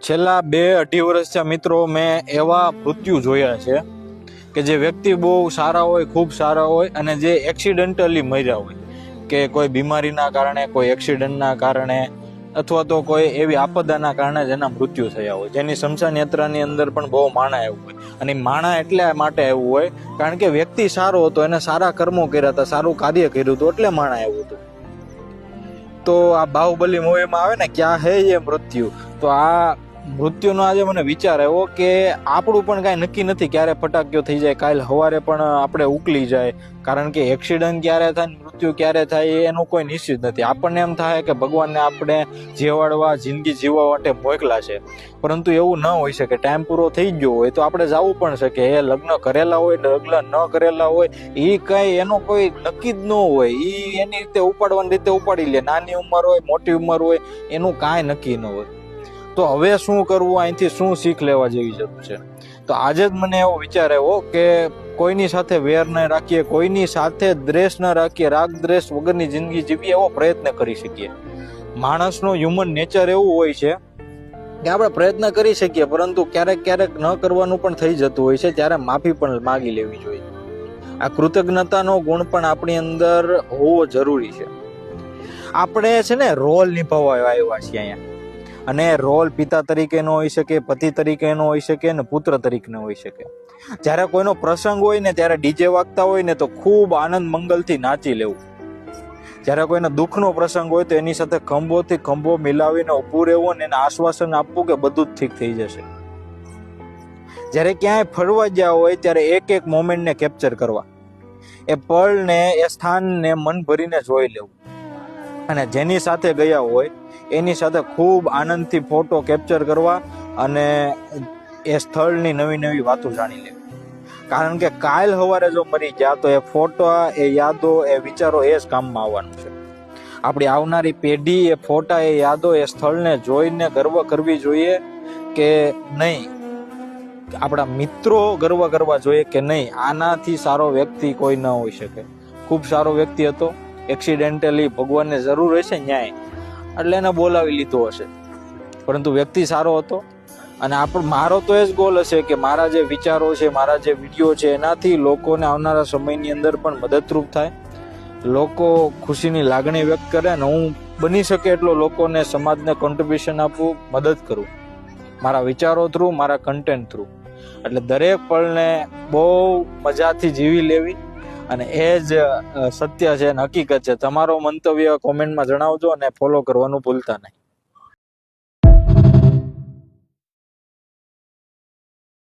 છેલ્લા 2-2.5 વર્ષથી મિત્રો મેં એવા મૃત્યુ જોયા છે કે જે વ્યક્તિ બહુ સારા હોય, ખૂબ સારા હોય અને જે એક્સિડન્ટલી મર્યા હોય, કે કોઈ બીમારીના કારણે, કોઈ એક્સિડન્ટના કારણે અથવા તો કોઈ એવી આપદાના કારણે જેના મૃત્યુ થયા હોય, જેની સ્મશાન યાત્રાની અંદર પણ બહુ માણા આવ્યું હોય. અને માણા એટલા માટે આવ્યું હોય કારણ કે વ્યક્તિ સારો હતો, એને સારા કર્મો કર્યા હતા, સારું કાર્ય કર્યું હતું, એટલે માણા આવ્યું હતું. તો આ બાહુબલી મૂવીમાં આવે ને ક્યાં હે એ મૃત્યુ, તો આ મૃત્યુનો આજે મને વિચાર આવ્યો કે આપણું પણ કાંઈ નક્કી નથી ક્યારે ફટાક્યો થઈ જાય, કાલ સવારે પણ આપણે ઉકલી જાય. કારણ કે એક્સિડન્ટ ક્યારે થાય, મૃત્યુ ક્યારે થાય એનું કોઈ નિશ્ચિત નથી. આપણને એમ થાય કે ભગવાનને આપણે જીવાડવા, જિંદગી જીવવા માટે મોકલા છે, પરંતુ એવું ન હોઈ શકે. ટાઈમ પૂરો થઈ ગયો હોય તો આપણે જવું પણ શકે. એ લગ્ન કરેલા હોય, લગ્ન ન કરેલા હોય, એ કઈ એનો કોઈ નક્કી જ ન હોય. એ એની રીતે ઉપાડવાની રીતે ઉપાડી લે. નાની ઉંમર હોય, મોટી ઉંમર હોય, એનું કાંઈ નક્કી ન હોય. તો હવે શું કરવું, અહીંથી શું શીખ લેવા જેવી જરૂર છે? તો આજે જ મને એવો વિચાર આવ્યો કે કોઈની સાથે વેર ન રાખીએ, કોઈની સાથે દ્વેષ ન રાખીએ, રાગ દ્વેષ વગરની જિંદગી જીવીએ એવો પ્રયત્ન કરી શકીએ. માણસનો હ્યુમન નેચર એવું હોય છે કે આપણે પ્રયત્ન કરી શકીએ, પરંતુ ક્યારેક ક્યારેક ન કરવાનું પણ થઈ જતું હોય છે, ત્યારે માફી પણ માગી લેવી જોઈએ. આ કૃતજ્ઞતાનો ગુણ પણ આપણી અંદર હોવો જરૂરી છે. આપણે છે ને રોલ નિભાવવા આવ્યા છીએ અહીંયા, અને રોલ પિતા તરીકેનો હોઈ શકે, પતિ તરીકેનો હોઈ શકે અને પુત્ર તરીકેનો હોઈ શકે. જ્યારે કોઈનો પ્રસંગ હોય ને ત્યારે ડીજે વાગતા હોય ને તો ખૂબ આનંદ મંગલથી નાચી લેવું. જ્યારે કોઈનો દુઃખનો પ્રસંગ હોય તો એની સાથે ખંભોથી ખંભો મિલાવીને ઊભું રહેવું અને એને આશ્વાસન આપવું કે બધું જ ઠીક થઈ જશે. જ્યારે ક્યાંય ફરવા ગયા હોય ત્યારે એક એક મોમેન્ટને કેપ્ચર કરવા, એ પળને, એ સ્થાનને મન ભરીને જોઈ લેવું. અને જેની સાથે ગયા હોય એની સાથે ખૂબ આનંદથી ફોટો કેપ્ચર કરવા અને એ સ્થળની નવી નવી વાતો જાણી લેવી. કારણ કે કાલ સવારે જો મરી ગયા તો એ ફોટો, એ યાદો, એ વિચારો એ જ કામમાં આવવાનું છે. આપણી આવનારી પેઢી એ ફોટા, એ યાદો, એ સ્થળને જોઈને ગર્વ કરવી જોઈએ કે નહીં, આપણા મિત્રો ગર્વ કરવા જોઈએ કે નહીં, આનાથી સારો વ્યક્તિ કોઈ ન હોઈ શકે. ખૂબ સારો વ્યક્તિ હતો, એક્સિડેન્ટલી ભગવાનને જરૂર હશે ન્યાય એટલે એને બોલાવી લીધો હશે, પરંતુ વ્યક્તિ સારો હતો. અને મારો તો એ જ ગોલ હશે કે મારા જે વિચારો છે, મારા જે વિડીયો છે, એનાથી લોકોને આવનારા સમયની અંદર પણ મદદરૂપ થાય, લોકો ખુશીની લાગણી વ્યક્ત કરે અને હું બની શકે એટલો લોકોને, સમાજને કોન્ટ્રીબ્યુશન આપું, મદદ કરું મારા વિચારો થ્રુ, મારા કન્ટેન્ટ થ્રુ. એટલે દરેક પળને બહુ મજાથી જીવી લેવી, અને એ જ સત્ય છે, હકીકત છે. તમારો મંતવ્ય કોમેન્ટમાં જણાવજો અને ફોલો કરવાનું ભૂલતા નહીં.